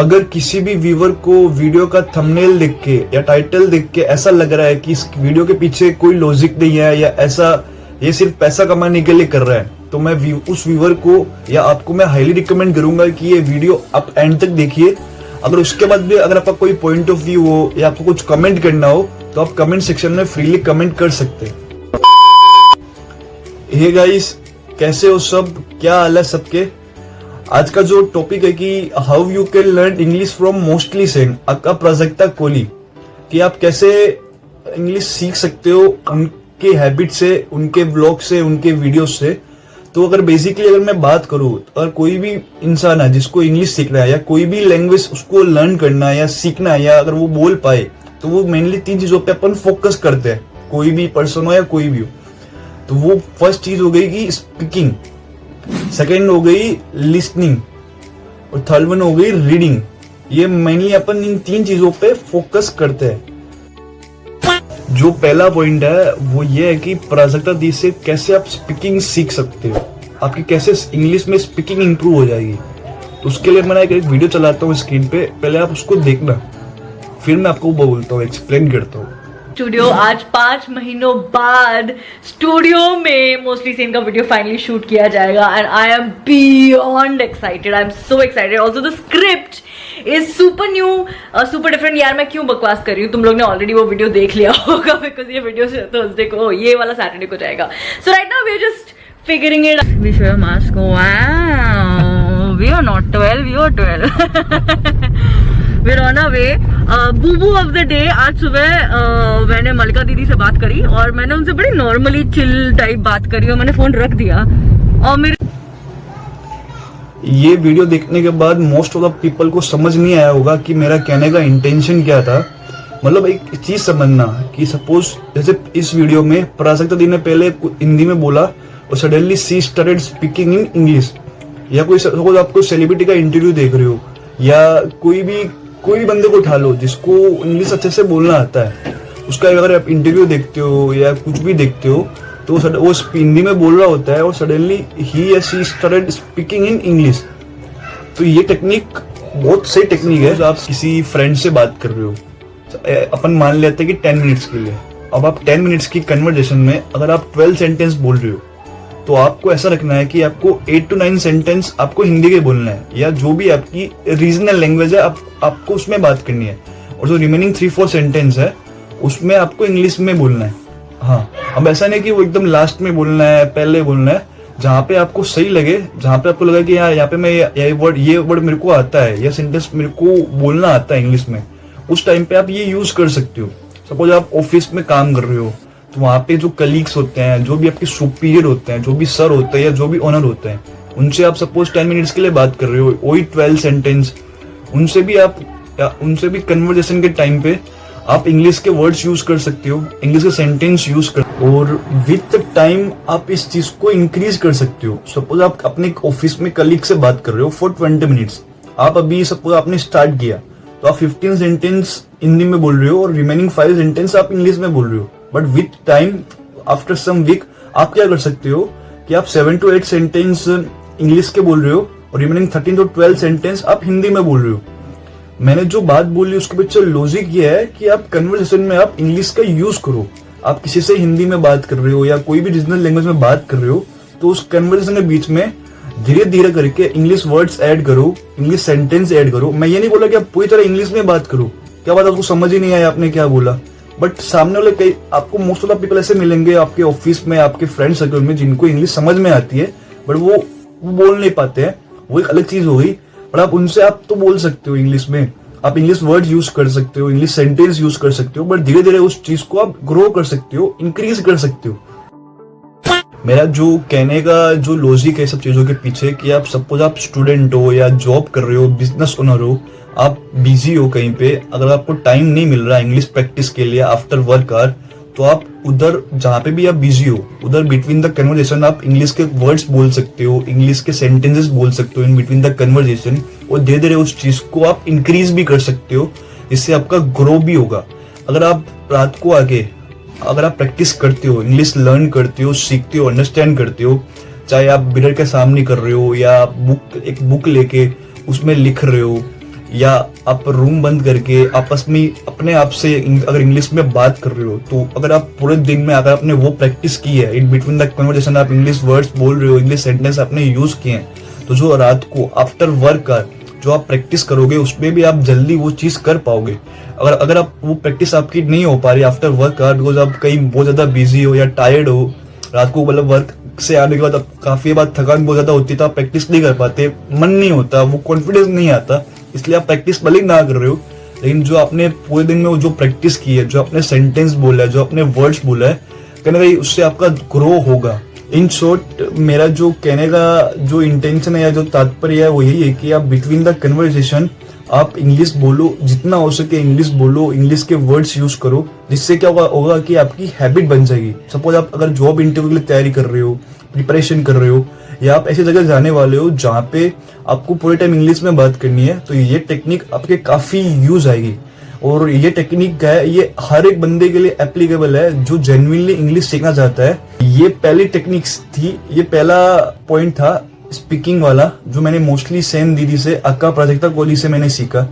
अगर किसी भी व्यूअर को वीडियो का थंबनेल देख के या टाइटल देख के ऐसा लग रहा है कि इस वीडियो के पीछे कोई लॉजिक नहीं है या ऐसा ये सिर्फ पैसा कमाने के लिए कर रहा है, तो मैं उस व्यूअर को या आपको मैं हाईली रिकमेंड करूंगा कि ये वीडियो आप एंड तक देखिए। अगर उसके बाद भी अगर आपका कोई पॉइंट ऑफ व्यू हो या आपको कुछ कमेंट करना हो तो आप कमेंट सेक्शन में फ्रीली कमेंट कर सकते हैं। हे गाइस, कैसे हो सब, क्या हाल है सबके। आज का जो टॉपिक है कि how you can learn English from mostly Sen अक्का प्राजक्ता कोहली, कि आप कैसे इंग्लिश सीख सकते हो उनके हैबिट से, उनके ब्लॉग से, उनके वीडियो से। तो अगर बेसिकली अगर मैं बात करूं, अगर कोई भी इंसान है जिसको इंग्लिश सीखना है या कोई भी लैंग्वेज उसको लर्न करना है या सीखना है या अगर वो बोल पाए, तो वो मेनली 3 चीजों पे अपन फोकस करते हैं, कोई भी पर्सन हो या कोई भी हो। तो वो फर्स्ट चीज हो गई कि स्पीकिंग, सेकेंड हो गई लिसनिंग और थर्ड वन हो गई रीडिंग। ये मेनली अपन इन 3 चीजों पे फोकस करते हैं। जो पहला पॉइंट है वो ये है कि प्राजक्ता दी से कैसे आप स्पीकिंग सीख सकते हो, आपकी कैसे इंग्लिश में स्पीकिंग इंप्रूव हो जाएगी। तो उसके लिए मैं एक वीडियो चलाता हूँ स्क्रीन पे, पहले आप उसको देखना, फिर मैं आपको बोलता हूँ, एक्सप्लेन करता हूँ। स्टूडियो आज 5 महीनों बाद स्टूडियो में मोस्टली सीन का वीडियो फाइनली शूट किया जाएगा and I am beyond excited. I am so excited. Also the script is super new, super different. यार मैं क्यों बकवास कर रही हूँ, तुम लोग ने ऑलरेडी वो वीडियो देख लिया होगा बिकॉज ये वीडियो थर्सडे को, ये वाला सैटरडे को जाएगा। So right now we are just figuring it. We show mask, wow we are not 12, we are 12। We're on our way. बूबू ऑफ द डे। आज सुबह मैंने मलिका दीदी से बात करी और मैंने उनसे बड़ी नॉर्मली चिल टाइप बात करी और मैंने फोन रख दिया। और मेरे ये वीडियो देखने के बाद मोस्ट ऑफ द पीपल को समझ नहीं आया होगा कि मेरा कहने का इंटेंशन क्या था। मतलब एक चीज समझना कि सपोज जैसे इस वीडियो में प्राजक्ता दी ने पहले हिंदी में बोला और suddenly she started speaking in English, या कोई सपोज आप कोई सेलिब्रिटी का इंटरव्यू देख रहे हो या कोई भी बंदे को उठा लो जिसको इंग्लिश अच्छे से बोलना आता है, उसका अगर आप इंटरव्यू देखते हो या कुछ भी देखते हो तो वो हिंदी में बोल रहा होता है और सडनली ही या she started speaking in English. तो ये टेक्निक बहुत सही टेक्निक है। आप किसी फ्रेंड से बात कर रहे हो, अपन मान लेते हैं कि 10 मिनट्स के लिए, अब आप 10 मिनट्स की कन्वर्सेशन में अगर आप 12 सेंटेंस बोल रहे हो तो आपको ऐसा रखना है कि आपको 8 to 9 सेंटेंस आपको हिंदी के बोलना है या जो भी आपकी रीजनल लैंग्वेज है आपको उसमें बात करनी है, और जो रिमेनिंग 3-4 सेंटेंस है उसमें आपको इंग्लिश में बोलना है। हाँ, अब ऐसा नहीं कि वो एकदम लास्ट में बोलना है, पहले बोलना है। जहाँ पे आपको सही लगे, जहाँ पे आपको लगा कि यहाँ पे मैं ये वर्ड मेरे को आता है या सेंटेंस मेरे को बोलना आता है इंग्लिश में, उस टाइम पे आप ये यूज कर सकते हो। सपोज आप ऑफिस में काम कर रहे हो तो वहाँ पे जो कलीग्स होते हैं, जो भी आपके सुपीरियर होते हैं, जो भी सर होते हैं या जो भी ओनर होते हैं, उनसे आप सपोज 10 मिनट्स के लिए बात कर रहे हो, वही 12 सेंटेंस, उनसे भी कन्वर्सेशन के टाइम पे आप इंग्लिश के वर्ड्स यूज कर सकते हो, इंग्लिश के सेंटेंस यूज कर, और विथ टाइम आप इस चीज को इंक्रीज कर सकते हो। सपोज आप अपने ऑफिस में कलीग से बात कर रहे हो फॉर 20 मिनट्स, आप अभी सपोज आपने स्टार्ट किया तो आप 15 सेंटेंस हिंदी में बोल रहे हो और रिमेनिंग 5 सेंटेंस आप इंग्लिश में बोल रहे हो। But with time after some week आप क्या कर सकते हो कि आप 7 to 8 सेंटेंस इंग्लिश के बोल रहे हो और रिमेनिंग 13 to 12 सेंटेंस आप हिंदी में बोल रहे हो। मैंने जो बात बोली उसके पीछे लॉजिक ये है कि आप कन्वर्सेशन में आप इंग्लिश का यूज करो। आप किसी से हिंदी में बात कर रहे हो या कोई भी रीजनल लैंग्वेज में बात कर रहे हो तो उस कन्वर्सेशन के बीच में धीरे धीरे करके इंग्लिश वर्ड्स ऐड करो, इंग्लिश सेंटेंस ऐड करो। मैं ये नहीं बोला कि आप पूरी तरह इंग्लिश में बात करो, क्या बात आपको समझ ही नहीं आया आपने क्या बोला, बट सामने वाले कई आपको मोस्ट ऑफ द पीपल ऐसे मिलेंगे आपके ऑफिस में, आपके फ्रेंड सर्कल में, जिनको इंग्लिश समझ में आती है बट वो बोल नहीं पाते हैं, वो एक अलग चीज हो गई। बट आप उनसे आप तो बोल सकते हो इंग्लिश में, आप इंग्लिश वर्ड यूज कर सकते हो, इंग्लिश सेंटेंस यूज कर सकते हो, बट धीरे धीरे उस चीज को आप ग्रो कर सकते हो, इंक्रीज कर सकते हो। मेरा जो कहने का जो लॉजिक है सब चीजों के पीछे कि आप सपोज आप स्टूडेंट हो या जॉब कर रहे हो, बिजनेस ओनर हो, आप बिजी हो कहीं पे, अगर आपको टाइम नहीं मिल रहा इंग्लिश प्रैक्टिस के लिए आफ्टर वर्क आवर, तो आप उधर जहाँ पे भी आप बिजी हो उधर बिटवीन द कन्वर्सेशन आप इंग्लिश के वर्ड्स बोल सकते हो, इंग्लिश के सेंटेंसेस बोल सकते हो इन बिटवीन द कन्वर्सेशन, और धीरे धीरे उस चीज को आप इंक्रीज भी कर सकते हो, इससे आपका ग्रो भी होगा। अगर आप रात को आके अगर आप प्रैक्टिस करते हो, इंग्लिश लर्न करते हो, सीखते हो, अंडरस्टैंड करते हो, चाहे आप मिरर के सामने कर रहे हो या एक बुक लेके उसमें लिख रहे हो या आप रूम बंद करके आपस में अपने आप से अगर इंग्लिश में बात कर रहे हो, तो अगर आप पूरे दिन में अगर आपने वो प्रैक्टिस की है, इन बिटवीन द कन्वर्सेशन आप इंग्लिश वर्ड्स बोल रहे हो, इंग्लिश सेंटेंस आपने यूज किए हैं, तो जो रात को आफ्टर वर्क जो आप प्रैक्टिस करोगे उसमें भी आप जल्दी वो चीज कर पाओगे। अगर आप वो प्रैक्टिस आपकी नहीं हो पा रही आफ्टर वर्क बिकॉज आप कहीं बहुत ज्यादा बिजी हो या टायर्ड हो, रात को मतलब वर्क से आने के बाद आप काफी बार थकान बहुत ज्यादा होती है, तो आप प्रैक्टिस नहीं कर पाते, मन नहीं होता, वो कॉन्फिडेंस नहीं आता, इसलिए आप प्रैक्टिस भले ना कर रहे हो, लेकिन जो आपने पूरे दिन में जो प्रैक्टिस की है, जो आपने सेंटेंस बोला है, जो आपने वर्ड्स बोला है, कहीं ना कहीं उससे आपका ग्रो होगा। इन शॉर्ट मेरा जो कहने का जो इंटेंशन है या जो तात्पर्य है वो यही है कि आप बिटवीन द कन्वर्सेशन आप इंग्लिश बोलो, जितना हो सके इंग्लिश बोलो, इंग्लिश के वर्ड्स यूज करो, जिससे क्या होगा कि आपकी हैबिट बन जाएगी। सपोज आप अगर जॉब इंटरव्यू के लिए तैयारी कर रहे हो, प्रिपरेशन कर रहे हो, या आप ऐसी जगह जाने वाले हो जहाँ पे आपको पूरे टाइम इंग्लिश में बात करनी है, तो ये टेक्निक आपके काफी यूज आएगी। और ये टेक्निक है, ये हर एक बंदे के लिए एप्लीकेबल है जो जेन्युइनली इंग्लिश सीखना चाहता है। ये पहली टेक्निक्स थी, ये पहला पॉइंट था स्पीकिंग वाला, जो मैंने मोस्टली सेन दीदी से, अक्का प्राजक्ता कोहली से मैंने सीखा।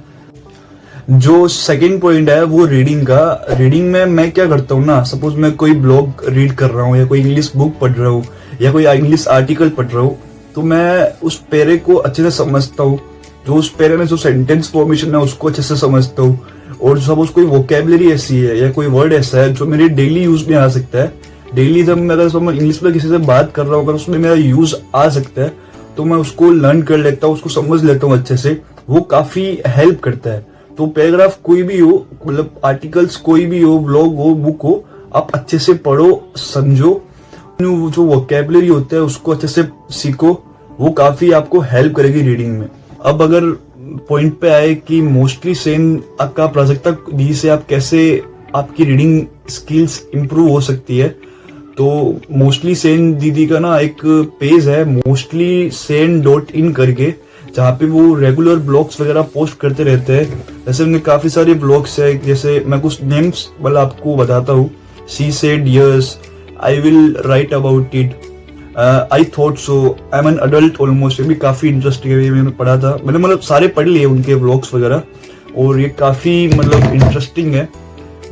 जो सेकंड पॉइंट है वो रीडिंग का। रीडिंग में मैं क्या करता हूँ ना, सपोज मैं कोई ब्लॉग रीड कर रहा हूँ या कोई इंग्लिश बुक पढ़ रहा हूँ या कोई इंग्लिश आर्टिकल पढ़ रहा हूँ, तो मैं उस पेरे को अच्छे से समझता हूँ, जो उस पेरे में जो सेंटेंस फॉर्मेशन है उसको अच्छे से समझता हूँ। और सपोज कोई वोकेबलरी ऐसी है या कोई वर्ड ऐसा है जो मेरे डेली यूज में आ सकता है, डेली जब मैं अगर इंग्लिश में किसी से बात कर रहा हूँ, अगर उसमें मेरा यूज आ सकता है तो मैं उसको लर्न कर लेता हूँ, उसको समझ लेता हूँ अच्छे से, वो काफी हेल्प करता है। तो पैराग्राफ कोई भी हो, मतलब आर्टिकल्स कोई भी हो, ब्लॉग हो, बुक हो, आप अच्छे से पढ़ो, समझो, जो वोकेबलरी होता है उसको अच्छे से सीखो, वो काफी आपको हेल्प करेगी रीडिंग में। अब अगर पॉइंट पे आए कि मोस्टली सेन अक्का प्राजक्ता दी से आप कैसे आपकी रीडिंग स्किल्स इंप्रूव हो सकती है, तो मोस्टली सेन दीदी का ना एक पेज है mostlysen.in करके, जहाँ पे वो रेगुलर ब्लॉग्स वगैरह पोस्ट करते रहते हैं। जैसे उनके काफी सारे ब्लॉग्स है, जैसे मैं कुछ नेम्स वाला आपको बताता हूँ। She said yes, I will write about it, I thought so, I am an adult almost, ये भी काफी इंटरेस्टिंग है, मैंने पढ़ा था, मैंने मतलब सारे पढ़ लिए उनके ब्लॉग्स वगैरह, और ये काफी मतलब इंटरेस्टिंग है।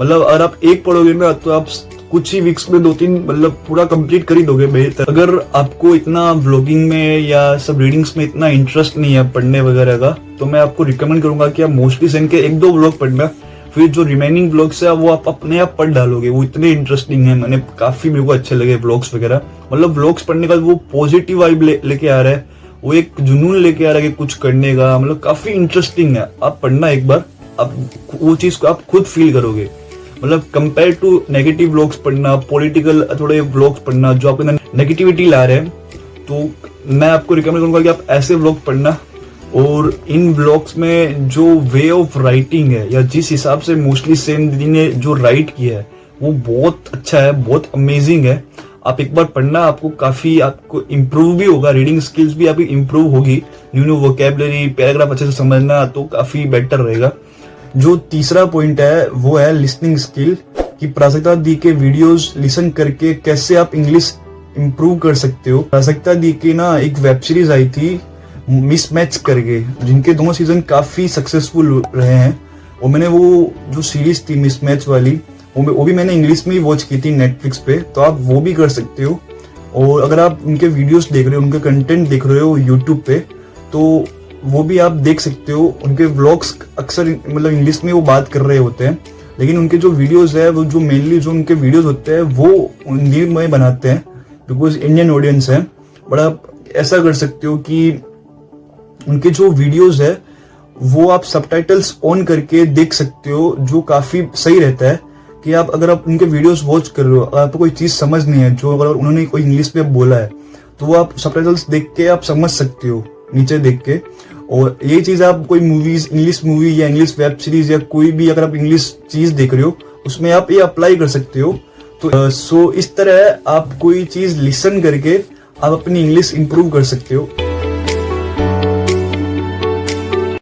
मतलब अगर आप एक पढ़ोगे ना तो आप कुछ ही वीक्स में 2-3 मतलब पूरा कंप्लीट कर ही दोगे बेहतर। अगर आपको इतना व्लॉगिंग में या सब रीडिंग्स में इतना इंटरेस्ट नहीं है पढ़ने वगैरह का, तो मैं आपको रिकमेंड करूंगा कि आप मोस्टली सेन के 1-2 ब्लॉग पढ़ना, फिर जो रिमेनिंग ब्लॉग्स है वो आप अपने आप पढ़ डालोगे, वो इतने इंटरेस्टिंग है। मैंने काफी मेरे को अच्छे लगे ब्लॉग्स वगैरह, मतलब ब्लॉग्स पढ़ने का वो पॉजिटिव वाइब लेके आ रहा है, वो एक जुनून लेके आ रहा है कि कुछ करने का, मतलब काफी इंटरेस्टिंग है। आप पढ़ना एक बार, आप वो चीज को आप खुद फील करोगे। मतलब कंपेयर टू नेगेटिव व्लॉग्स पढ़ना, पॉलिटिकल थोड़े व्लॉग्स पढ़ना जो आपके अंदर नेगेटिविटी ला रहे हैं, तो मैं आपको रिकमेंड करूंगा कि आप ऐसे व्लॉग पढ़ना। और इन व्लॉग्स में जो वे ऑफ राइटिंग है या जिस हिसाब से मोस्टली सेन दीदी ने जो राइट किया है वो बहुत अच्छा है, बहुत अमेजिंग है। आप एक बार पढ़ना, आपको काफी आपको इम्प्रूव भी होगा, रीडिंग स्किल्स भी आपकी इम्प्रूव होगी, न्यू वोकेबलरी, पैराग्राफ अच्छे से समझना तो काफी बेटर रहेगा। जो तीसरा पॉइंट है वो है लिसनिंग स्किल, कि प्राजक्ता दी के वीडियोस लिसन करके कैसे आप इंग्लिश इम्प्रूव कर सकते हो। प्राजक्ता दी की ना एक वेब सीरीज आई थी मिसमैच करके, जिनके 2 सीजन काफी सक्सेसफुल रहे हैं, और मैंने वो जो सीरीज थी मिसमैच वाली वो भी मैंने इंग्लिश में ही वॉच की थी नेटफ्लिक्स पे, तो आप वो भी कर सकते हो। और अगर आप उनके वीडियोस देख रहे हो, उनके कंटेंट देख रहे हो यूट्यूब पे, तो वो भी आप देख सकते हो। उनके व्लॉग्स अक्सर मतलब इंग्लिश में वो बात कर रहे होते हैं, लेकिन उनके जो वीडियोस है वो जो मेनली जो उनके वीडियोस होते हैं वो हिंदी में बनाते हैं, बिकॉज इंडियन ऑडियंस है। बट आप ऐसा कर सकते हो कि उनके जो वीडियोस है वो आप सबटाइटल्स ऑन करके देख सकते हो, जो काफी सही रहता है। कि आप अगर आप उनके वीडियोस वॉच कर रहे हो, अगर आपको कोई चीज समझ नहीं है, जो अगर उन्होंने कोई इंग्लिश में बोला है, तो वो आप सबटाइटल्स देख के आप समझ सकते हो नीचे देख के। और ये चीज आप कोई मूवीज, इंग्लिश मूवी या इंग्लिश वेब सीरीज या कोई भी अगर आप इंग्लिश चीज देख रहे हो उसमें आप ये अप्लाई कर सकते हो। तो सो इस तरह आप कोई चीज लिसन करके आप अपनी इंग्लिश इंप्रूव कर सकते हो।